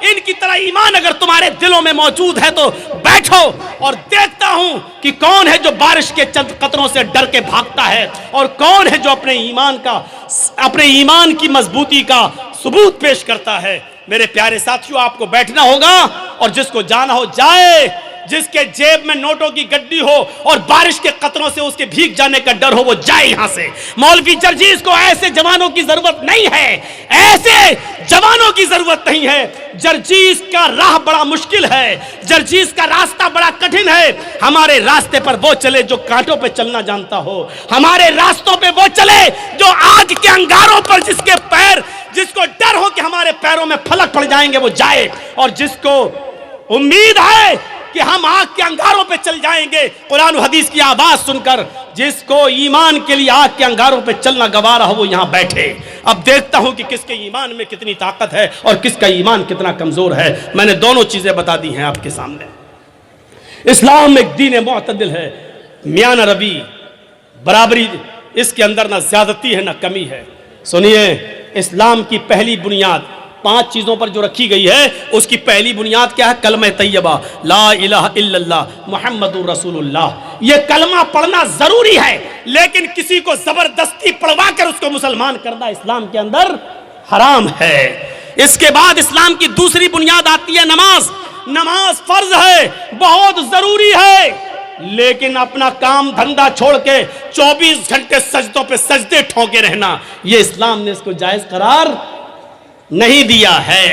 ان کی طرح ایمان اگر تمہارے دلوں میں موجود ہے تو بیٹھو اور دیکھتا ہوں کہ کون ہے جو بارش کے چند قطروں سے ڈر کے بھاگتا ہے اور کون ہے جو اپنے ایمان کی مضبوطی کا ثبوت پیش کرتا ہے۔ میرے پیارے ساتھیوں، آپ کو بیٹھنا ہوگا اور جس کو جانا ہو جائے، جس کے جیب میں نوٹوں کی گڈی ہو اور بارش کے قطروں سے اس کے بھیگ جانے کا ڈر ہو، وہ جائے یہاں سے۔ مولوی جرجیز کو ایسے جوانوں کی ضرورت نہیں ہے، ایسے جوانوں کی ضرورت نہیں ہے۔ جرجیز کا راہ بڑا مشکل ہے، جرجیز کا راستہ بڑا کٹھن ہے۔ ہمارے راستے پر وہ چلے جو کانٹوں پہ چلنا جانتا ہو، ہمارے راستوں پہ وہ چلے جو آگ کے انگاروں پر جس کو ڈر ہو کہ ہمارے پیروں میں پھلک پڑ جائیں گے وہ جائے، اور جس کو امید ہے کہ ہم آگ کے انگاروں پہ چل جائیں گے قرآن و حدیث کی آواز سن کر، جس کو ایمان کے لیے آگ کے انگاروں پہ چلنا گوارا ہو وہ یہاں بیٹھے۔ اب دیکھتا ہوں کہ کس کے ایمان میں کتنی طاقت ہے اور کس کا ایمان کتنا کمزور ہے۔ میں نے دونوں چیزیں بتا دی ہیں آپ کے سامنے۔ اسلام ایک دین معتدل ہے، میاں نہ روی، برابری، اس کے اندر نہ زیادتی ہے نہ کمی ہے۔ سنیے، اسلام کی پہلی بنیاد 5 چیزوں پر جو رکھی گئی ہے، اس کی پہلی بنیاد کیا ہے؟ کلمہ طیبہ، لا الہ الا اللہ محمد رسول اللہ۔ یہ کلمہ پڑھنا ضروری ہے، لیکن کسی کو زبردستی پڑھوا کر اس کو مسلمان کرنا اسلام کے اندر حرام ہے۔ اس کے بعد اسلام کی دوسری بنیاد آتی ہے نماز۔ نماز فرض ہے، بہت ضروری ہے، لیکن اپنا کام دھندا چھوڑ کے 24 گھنٹے سجدوں پہ سجدے ٹھونکے رہنا، یہ اسلام نے اس کو جائز قرار نہیں دیا ہے۔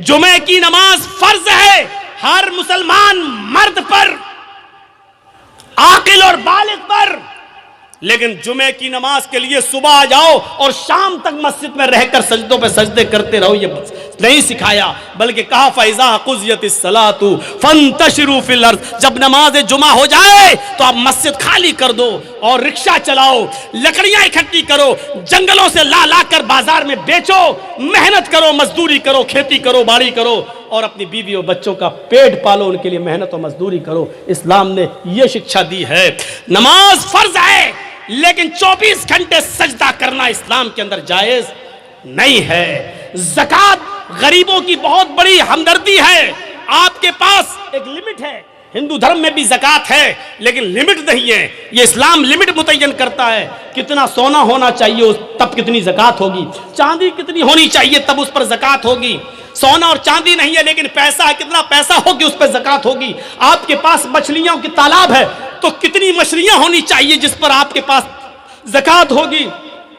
جمعے کی نماز فرض ہے ہر مسلمان مرد پر، عاقل اور بالغ پر، لیکن جمعے کی نماز کے لیے صبح آ جاؤ اور شام تک مسجد میں رہ کر سجدوں پہ سجدے کرتے رہو، یہ نہیں سکھایا، بلکہ کہا فَإِذَا قُضِيَتِ الصَّلَاةُ فَانتَشِرُوا فِي الْأَرْضِ۔ جب نماز جمعہ ہو جائے تو آپ مسجد خالی کر دو اور رکشہ چلاؤ، لکڑیاں اکٹھی کرو، جنگلوں سے لا لا کر بازار میں بیچو، محنت کرو، مزدوری کرو، کھیتی کرو، باڑی کرو، اور اپنی بیوی اور بچوں کا پیٹ پالو، ان کے لیے محنت و مزدوری کرو۔ اسلام نے یہ شکشا دی ہے۔ نماز فرض ہے، لیکن 24 گھنٹے سجدہ کرنا اسلام کے اندر جائز نہیں ہے۔ زکوٰۃ غریبوں کی بہت بڑی ہمدردی ہے۔ آپ کے پاس ایک لمٹ ہے، ہندو دھرم میں بھی زکوٰۃ ہے لیکن لمٹ نہیں ہے۔ یہ اسلام لمٹ متعین کرتا ہے، کتنا سونا ہونا چاہیے تب کتنی زکوٰۃ ہوگی، چاندی کتنی ہونی چاہیے تب اس پر زکوٰۃ ہوگی۔ سونا اور چاندی نہیں ہے لیکن پیسہ ہے، کتنا پیسہ ہوگی اس پہ زکوٰۃ ہوگی۔ آپ کے پاس مچھلیوں کی تالاب ہے تو کتنی مچھلیاں ہونی چاہیے جس پر آپ کے پاس زکوٰۃ ہوگی۔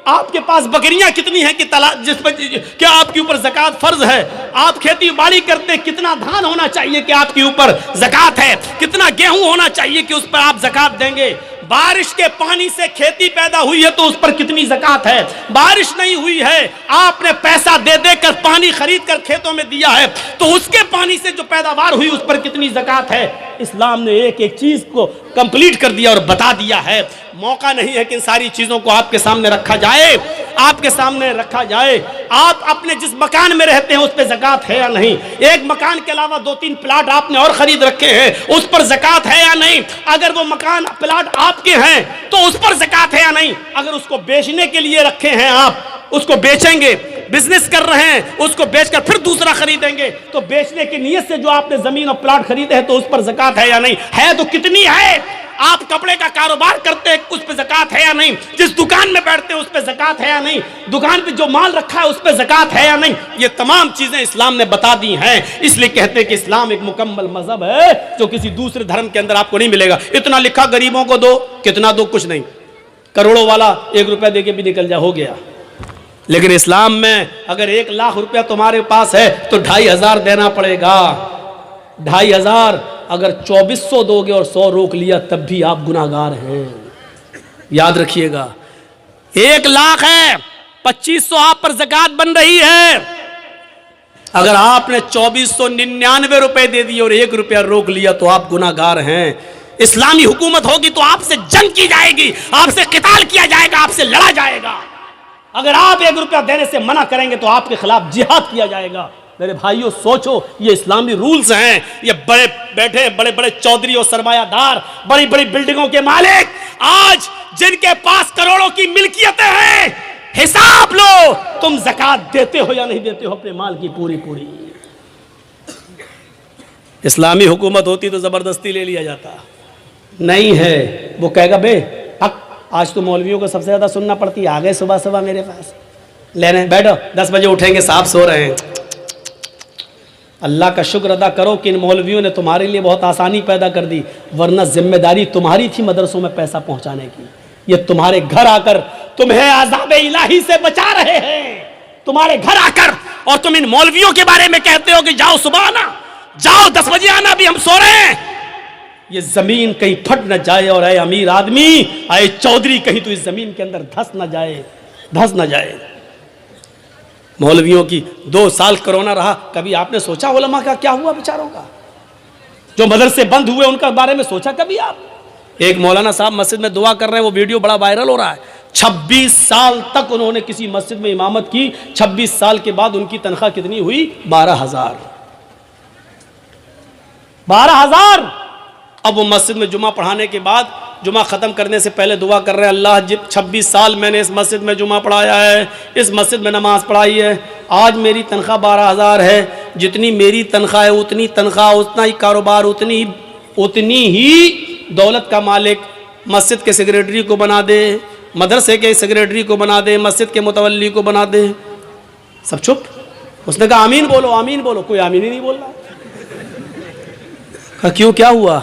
آپ کے پاس بکریاں کتنی ہیں کہ جس پر کیا آپ کے اوپر زکوٰۃ فرض ہے۔ آپ کھیتی باڑی کرتے، کتنا دھان ہونا چاہیے کہ آپ کے اوپر زکوٰۃ ہے، کتنا گیہوں ہونا چاہیے کہ اس پر آپ زکوٰۃ دیں گے۔ بارش کے پانی سے کھیتی پیدا ہوئی ہے تو اس پر کتنی زکوٰۃ ہے۔ بارش نہیں ہوئی ہے، آپ نے پیسہ دے دے کر پانی خرید کر کھیتوں میں دیا ہے تو اس کے پانی سے جو پیداوار ہوئی اس پر کتنی زکوٰۃ ہے۔ اسلام نے ایک ایک چیز کو کمپلیٹ کر دیا اور بتا دیا ہے۔ موقع نہیں ہے کہ ان ساری چیزوں کو آپ کے سامنے رکھا جائے، آپ کے سامنے رکھا جائے۔ آپ اپنے جس مکان میں رہتے ہیں اس پہ زکوٰۃ ہے یا نہیں؟ ایک مکان کے علاوہ 2-3 پلاٹ آپ نے اور خرید رکھے ہیں، اس پر زکوٰۃ ہے یا نہیں؟ اگر وہ مکان پلاٹ آپ کے ہیں تو اس پر زکوٰۃ ہے یا نہیں؟ اگر اس کو بیچنے کے لیے رکھے ہیں، آپ اس کو بیچیں گے، بزنس کر رہے ہیں، اس کو بیچ کر پھر دوسرا خریدیں گے، تو بیچنے کی نیت سے جو آپ نے زمین اور پلاٹ خریدے ہیں تو اس پر زکوٰۃ ہے یا نہیں؟ ہے تو کتنی ہے؟ آپ کپڑے کا کاروبار کرتے ہیں، اس پہ زکوٰۃ ہے یا نہیں؟ جس دکان میں بیٹھتے ہیں اس پہ زکوٰۃ ہے یا نہیں؟ دکان پہ جو مال رکھا ہے اس پہ زکوٰۃ ہے یا نہیں؟ یہ تمام چیزیں اسلام نے بتا دی ہیں۔ اس لیے کہتے ہیں کہ اسلام ایک مکمل مذہب ہے جو کسی دوسرے دھرم کے اندر آپ کو نہیں ملے گا۔ اتنا لکھا غریبوں کو دو، کتنا دو، کچھ نہیں، کروڑوں والا 1 روپیہ دے کے بھی نکل جا، ہو گیا۔ لیکن اسلام میں اگر 1 لاکھ روپیہ تمہارے پاس ہے تو 2500 دینا پڑے گا۔ 2500 اگر 2400 دو گے اور 100 روک لیا تب بھی آپ گناہگار ہیں، یاد رکھیے گا۔ 1 لاکھ ہے، 2500 آپ پر زکوٰۃ بن رہی ہے۔ اگر آپ نے 2499 روپے دے دیے اور 1 روپیہ روک لیا تو آپ گناہگار ہیں۔ اسلامی حکومت ہوگی تو آپ سے جنگ کی جائے گی، آپ سے قتال کیا جائے گا، آپ سے لڑا جائے گا۔ اگر آپ 1 روپیہ دینے سے منع کریں گے تو آپ کے خلاف جہاد کیا جائے گا۔ میرے بھائیوں سوچو، یہ اسلامی رولز ہیں۔ یہ بڑے بیٹھے بڑے بڑے چودھری اور سرمایہ دار، بڑی بڑی بلڈنگوں کے مالک، آج جن کے پاس کروڑوں کی ملکیتیں ہیں، حساب لو تم زکوٰۃ دیتے ہو یا نہیں دیتے ہو اپنے مال کی پوری پوری۔ اسلامی حکومت ہوتی تو زبردستی لے لیا جاتا، نہیں ہے۔ وہ کہے گا بے حق آج تو مولویوں کو سب سے زیادہ سننا پڑتی ہے، آ گئے صبح صبح میرے پاس، لے رہے ہیں بیٹھو 10 بجے اٹھیں گے، صاحب سو رہے ہیں۔ اللہ کا شکر ادا کرو کہ ان مولویوں نے تمہارے لیے بہت آسانی پیدا کر دی، ورنہ ذمہ داری تمہاری تھی مدرسوں میں پیسہ پہنچانے کی۔ یہ تمہارے گھر آ کر تمہیں عذاب الہی سے بچا رہے ہیں، تمہارے گھر آ کر، اور تم ان مولویوں کے بارے میں کہتے ہو کہ جاؤ صبح آنا، جاؤ 10 بجے آنا، بھی ہم سو رہے ہیں۔ یہ زمین کہیں پھٹ نہ جائے، اور اے امیر آدمی، اے چودھری، کہیں تو اس زمین کے اندر دھس نہ جائے، دھس نہ جائے۔ مولویوں کی 2 سال کرونا رہا، کبھی آپ نے سوچا علماء کا کیا ہوا بیچاروں کا؟ جو مدرسے بند ہوئے ان کا بارے میں سوچا کبھی آپ؟ ایک مولانا صاحب مسجد میں دعا کر رہے ہیں، وہ ویڈیو بڑا وائرل ہو رہا ہے، 26 سال تک انہوں نے کسی مسجد میں امامت کی، 26 سال کے بعد ان کی تنخواہ کتنی ہوئی؟ 12,000۔ 12,000۔ اب وہ مسجد میں جمعہ پڑھانے کے بعد، جمعہ ختم کرنے سے پہلے دعا کر رہے ہیں، اللہ 26 سال میں نے اس مسجد میں جمعہ پڑھایا ہے، اس مسجد میں نماز پڑھائی ہے، آج میری تنخواہ 12,000 ہے، جتنی میری تنخواہ ہے اتنی تنخواہ، اتنا ہی کاروبار، اتنی ہی دولت کا مالک مسجد کے سیکریٹری کو بنا دے، مدرسے کے سیکریٹری کو بنا دے، مسجد کے متولی کو بنا دے۔ سب چپ۔ اس نے کہا آمین بولو، آمین بولو، کوئی آمین ہی نہیں بول رہا۔ کہا کیوں، کیا ہوا؟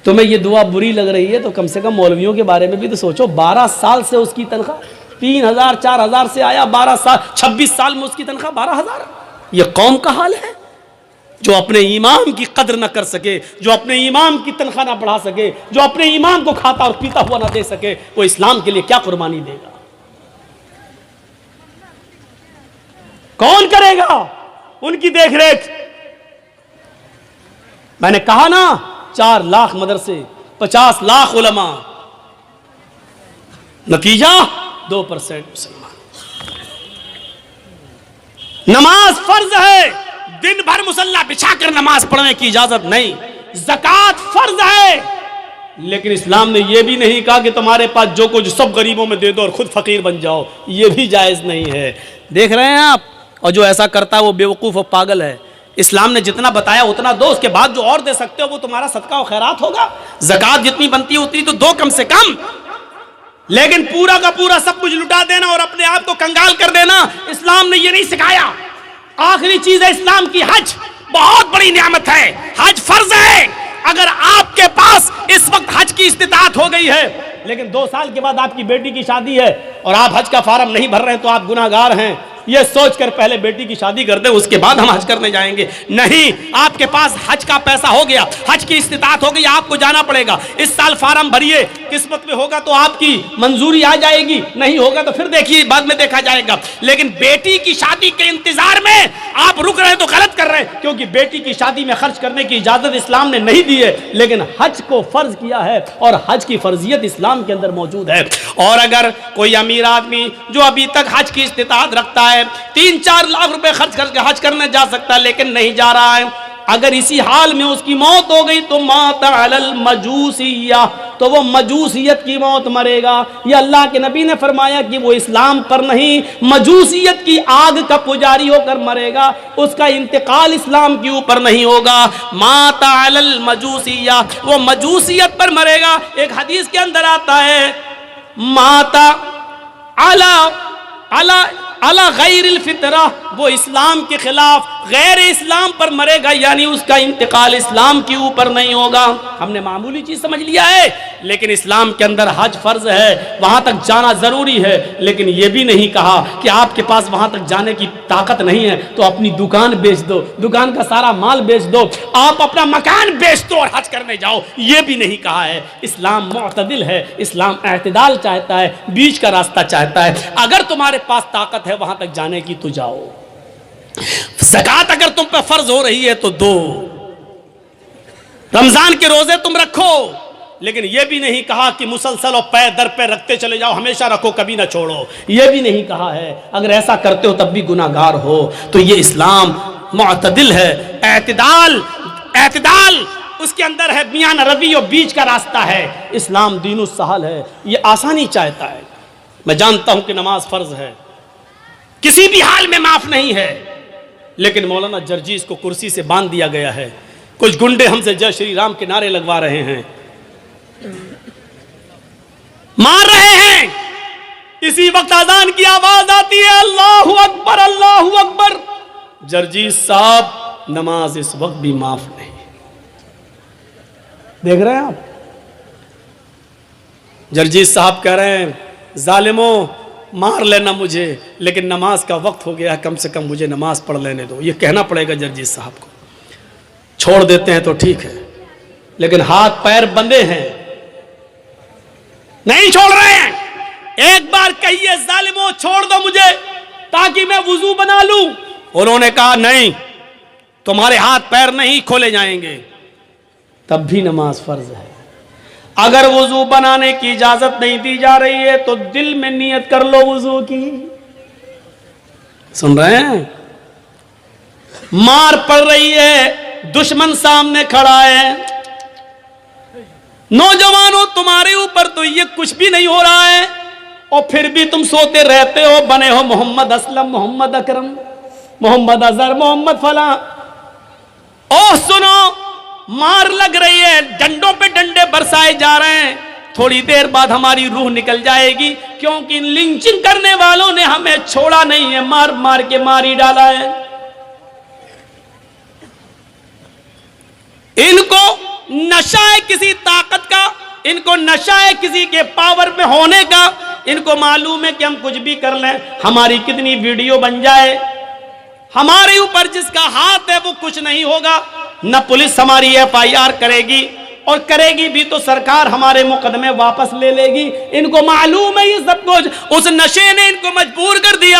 تمہیں یہ دعا بری لگ رہی ہے تو کم سے کم مولویوں کے بارے میں بھی تو سوچو۔ 12 سال سے اس کی تنخواہ 3,000 4,000 سے آیا، 12 سال 26 سال میں اس کی تنخواہ 12,000۔ یہ قوم کا حال ہے جو اپنے امام کی قدر نہ کر سکے، جو اپنے امام کی تنخواہ نہ بڑھا سکے، جو اپنے امام کو کھاتا اور پیتا ہوا نہ دے سکے، وہ اسلام کے لیے کیا قربانی دے گا؟ کون کرے گا ان کی دیکھ ریکھ؟ میں نے کہا نا، 4 لاکھ مدرسے، 50 لاکھ علماء، نتیجہ 2% مسلمان۔ نماز فرض ہے، دن بھر مصلی بچھا کر نماز پڑھنے کی اجازت نہیں۔ زکوٰۃ فرض ہے، لیکن اسلام نے یہ بھی نہیں کہا کہ تمہارے پاس جو کچھ سب غریبوں میں دے دو اور خود فقیر بن جاؤ، یہ بھی جائز نہیں ہے۔ دیکھ رہے ہیں آپ، اور جو ایسا کرتا ہے وہ بیوقوف و پاگل ہے۔ اسلام نے جتنا بتایا اتنا دو، اس کے بعد جو اور دے سکتے ہو وہ تمہارا صدقہ و خیرات ہوگا۔ زکوٰۃ جتنی بنتی ہے اتنی تو دو کم سے کم، لیکن پورا کا پورا سب کچھ لٹا دینا اور اپنے آپ کو کنگال کر دینا، اسلام نے یہ نہیں سکھایا۔ آخری چیز ہے اسلام کی حج، بہت بڑی نعمت ہے، حج فرض ہے۔ اگر آپ کے پاس اس وقت حج کی استطاعت ہو گئی ہے، لیکن 2 سال کے بعد آپ کی بیٹی کی شادی ہے اور آپ حج کا فارم نہیں بھر رہے ہیں تو آپ گناہ گار ہیں، یہ سوچ کر پہلے بیٹی کی شادی کر دیں، اس کے بعد ہم حج کرنے جائیں گے۔ نہیں، آپ کے پاس حج کا پیسہ ہو گیا، حج کی استطاعت ہو گئی، آپ کو جانا پڑے گا۔ اس سال فارم بھریے، قسمت میں ہوگا تو آپ کی منظوری آ جائے گی، نہیں ہوگا تو پھر دیکھیے، بعد میں دیکھا جائے گا۔ لیکن بیٹی کی شادی کے انتظار میں آپ رک رہے تو غلط کر رہے، کیونکہ بیٹی کی شادی میں خرچ کرنے کی اجازت اسلام نے نہیں دی ہے، لیکن حج کو فرض کیا ہے اور حج کی فرضیت اسلام کے اندر موجود ہے۔ اور اگر کوئی امیر آدمی جو ابھی تک حج کی استطاعت رکھتا ہے، 3-4 لاکھ روپے خرچ کر کے حج کرنے جا سکتا ہے لیکن نہیں جا رہا ہے، اگر اسی حال میں اس کی موت ہو گئی تو مات علی المجوسیہ، تو وہ مجوسیت کی موت مرے گا۔ یہ اللہ کے نبی نے فرمایا کہ وہ اسلام پر نہیں، مجوسیت کی آگ کا پجاری ہو کر مرے گا، اس کا انتقال اسلام کے اوپر نہیں ہوگا۔ مات علی المجوسیہ، وہ مجوسیت پر مرے گا۔ ایک حدیث کے اندر آتا ہے مات علی غیر الفطرہ، وہ اسلام کے خلاف غیر اسلام پر مرے گا، یعنی اس کا انتقال اسلام کے اوپر نہیں ہوگا۔ ہم نے معمولی چیز سمجھ لیا ہے، لیکن اسلام کے اندر حج فرض ہے، وہاں تک جانا ضروری ہے، لیکن یہ بھی نہیں کہا کہ آپ کے پاس وہاں تک جانے کی طاقت نہیں ہے تو اپنی دکان بیچ دو، دکان کا سارا مال بیچ دو، آپ اپنا مکان بیچ دو اور حج کرنے جاؤ، یہ بھی نہیں کہا ہے۔ اسلام معتدل ہے، اسلام اعتدال چاہتا ہے، بیچ کا راستہ چاہتا ہے۔ اگر تمہارے پاس طاقت ہے وہاں تک جانے کی تو جاؤ۔ زکوٰۃ اگر تم پہ فرض ہو رہی ہے تو دو، رمضان کے روزے تم رکھو، لیکن یہ بھی نہیں کہا کہ مسلسل اور پے در پہ رکھتے چلے جاؤ، ہمیشہ رکھو کبھی نہ چھوڑو، یہ بھی نہیں کہا ہے۔ اگر ایسا کرتے ہو تب بھی گناہ گار ہو۔ تو یہ اسلام معتدل ہے، اعتدال اس کے اندر ہے، میانہ روی اور بیچ کا راستہ ہے۔ اسلام دین السہل ہے، یہ آسانی چاہتا ہے۔ میں جانتا ہوں کہ نماز فرض ہے، کسی بھی حال میں معاف نہیں ہے، لیکن مولانا جرجیس کو کرسی سے باندھ دیا گیا ہے. کچھ گنڈے ہم سے جے شری رام کے نعرے لگوا رہے ہیں, مار رہے ہیں. اسی وقت اذان کی آواز آتی ہے, اللہ اکبر اللہ اکبر. جرجیس صاحب نماز اس وقت بھی معاف نہیں. دیکھ رہے ہیں آپ, جرجیس صاحب کہہ رہے ہیں ظالموں مار لینا مجھے, لیکن نماز کا وقت ہو گیا, کم سے کم مجھے نماز پڑھ لینے دو. یہ کہنا پڑے گا جرجیس صاحب کو. چھوڑ دیتے ہیں تو ٹھیک ہے, لیکن ہاتھ پیر بندے ہیں, نہیں چھوڑ رہے ہیں. ایک بار کہیے ظالموں چھوڑ دو مجھے تاکہ میں وضو بنا لوں. انہوں نے کہا نہیں, تمہارے ہاتھ پیر نہیں کھولے جائیں گے. تب بھی نماز فرض ہے. اگر وضو بنانے کی اجازت نہیں دی جا رہی ہے تو دل میں نیت کر لو وضو کی. سن رہے ہیں, مار پڑ رہی ہے, دشمن سامنے کھڑا ہے. نوجوانوں تمہارے اوپر تو یہ کچھ بھی نہیں ہو رہا ہے, اور پھر بھی تم سوتے رہتے ہو, بنے ہو محمد اسلم, محمد اکرم, محمد اظہر, محمد فلاں. اوہ سنو, مار لگ رہی ہے, ڈنڈوں پہ ڈنڈے برسائے جا رہے ہیں. تھوڑی دیر بعد ہماری روح نکل جائے گی, کیونکہ لنچنگ کرنے والوں نے ہمیں چھوڑا نہیں ہے, مار مار کے مار ہی ڈالا ہے. ان کو نشہ ہے کسی طاقت کا, ان کو نشہ ہے کسی کے پاور میں ہونے کا. ان کو معلوم ہے کہ ہم کچھ بھی کر لیں, ہماری کتنی ویڈیو بن جائے, ہمارے اوپر جس کا ہاتھ ہے وہ کچھ نہیں ہوگا. نہ پولیس ہماری FIR کرے گی, اور کرے گی بھی تو سرکار ہمارے مقدمے واپس لے لے گی. ان کو معلوم ہے یہ سب کچھ, اس نشے نے ان کو مجبور کر دیا.